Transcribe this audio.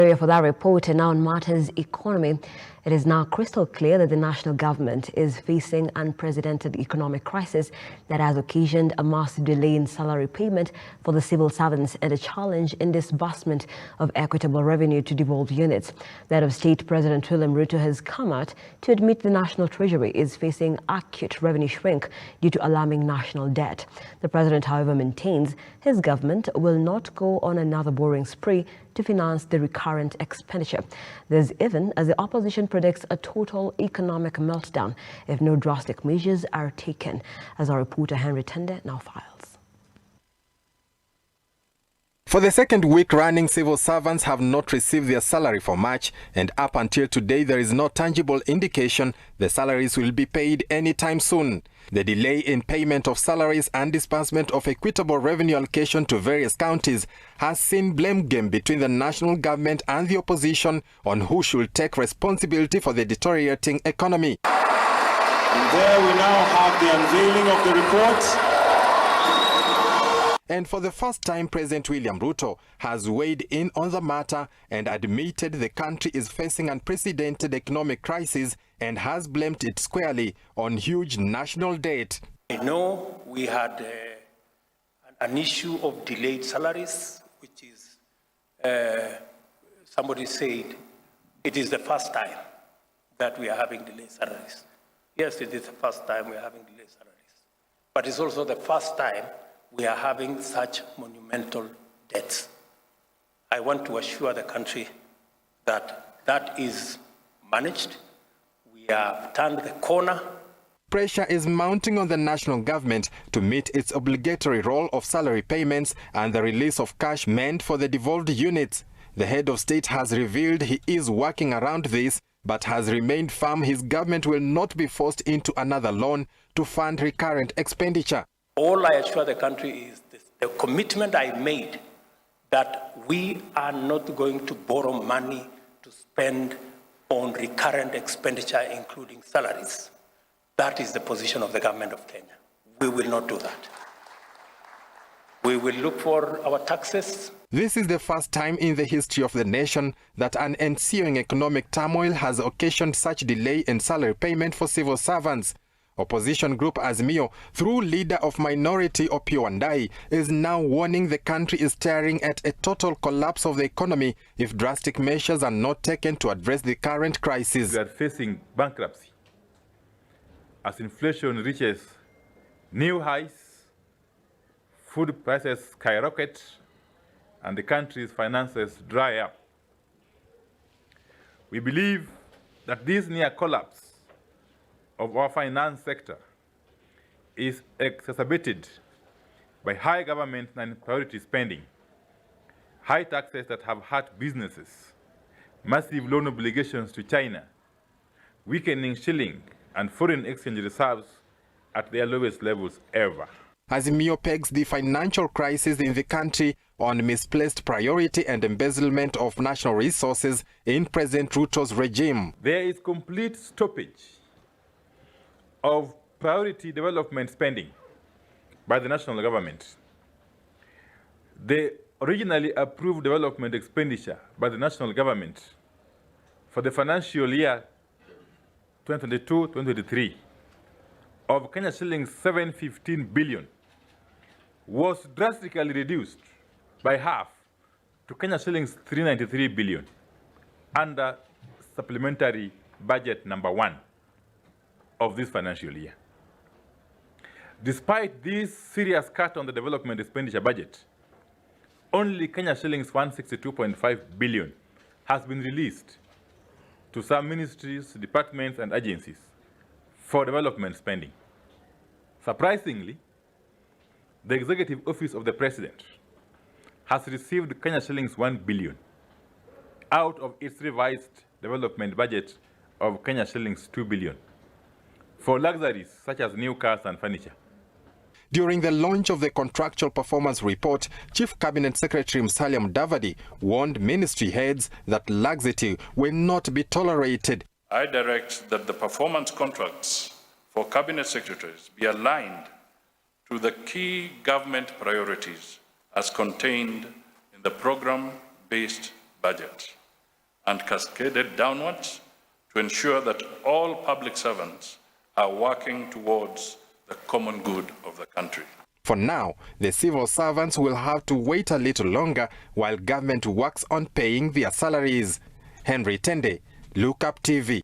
Nigeria for that report. And now on matters economy, it is now crystal clear that the national government is facing unprecedented economic crisis that has occasioned a massive delay in salary payment for the civil servants and a challenge in disbursement of equitable revenue to devolved units. The head of state, President William Ruto, has come out to admit the national treasury is facing acute revenue shrink due to alarming national debt. The president, however, maintains his government will not go on another borrowing spree to finance the recurrent expenditure. This even as the opposition predicts a total economic meltdown if no drastic measures are taken, as our reporter Henry Tende now files. For the second week running, civil servants have not received their salary for March, and up until today there is no tangible indication the salaries will be paid anytime soon. The delay in payment of salaries and disbursement of equitable revenue allocation to various counties has seen blame game between the national government and the opposition on who should take responsibility for the deteriorating economy. And there we now have the unveiling of the report. And for the first time, President William Ruto has weighed in on the matter and admitted the country is facing unprecedented economic crisis and has blamed it squarely on huge national debt. I know we had an issue of delayed salaries, which is, somebody said, it is the first time that we are having delayed salaries. Yes, it is the first time we are having delayed salaries. But it's also the first time we are having such monumental debts. I want to assure the country that that is managed. We have turned the corner. Pressure is mounting on the national government to meet its obligatory role of salary payments and the release of cash meant for the devolved units. The head of state has revealed he is working around this, but has remained firm his government will not be forced into another loan to fund recurrent expenditure. All I assure the country is this, the commitment I made that we are not going to borrow money to spend on recurrent expenditure, including salaries. That is the position of the government of Kenya. We will not do that. We will look for our taxes. This is the first time in the history of the nation that an ensuing economic turmoil has occasioned such delay in salary payment for civil servants. Opposition group Azimio, through leader of minority Opiyo Wandayi, is now warning the country is staring at a total collapse of the economy if drastic measures are not taken to address the current crisis. We are facing bankruptcy as inflation reaches new highs, food prices skyrocket, and the country's finances dry up. We believe that this near collapse of our finance sector is exacerbated by high government and priority spending, high taxes that have hurt businesses, massive loan obligations to China, weakening shilling and foreign exchange reserves at their lowest levels ever. Azimio pegs the financial crisis in the country on misplaced priority and embezzlement of national resources in President Ruto's regime. There is complete stoppage of priority development spending by the national government. The originally approved development expenditure by the national government for the financial year 2022-2023 of Kenya shillings 715 billion was drastically reduced by half to Kenya shillings 393 billion under supplementary budget number 1 of this financial year. Despite this serious cut on the development expenditure budget, only Kenya shillings 162.5 billion has been released to some ministries, departments, and agencies for development spending. Surprisingly, the Executive Office of the President has received Kenya shillings 1 billion out of its revised development budget of Kenya shillings 2 billion. For luxuries such as new cars and furniture. During the launch of the Contractual Performance Report, Chief Cabinet Secretary Musalia Mudavadi warned ministry heads that laxity will not be tolerated. I direct that the performance contracts for Cabinet Secretaries be aligned to the key government priorities as contained in the program-based budget. and cascaded downwards to ensure that all public servants are working towards the common good of the country. For now, the civil servants will have to wait a little longer while government works on paying their salaries. Henry Tende, Look Up TV.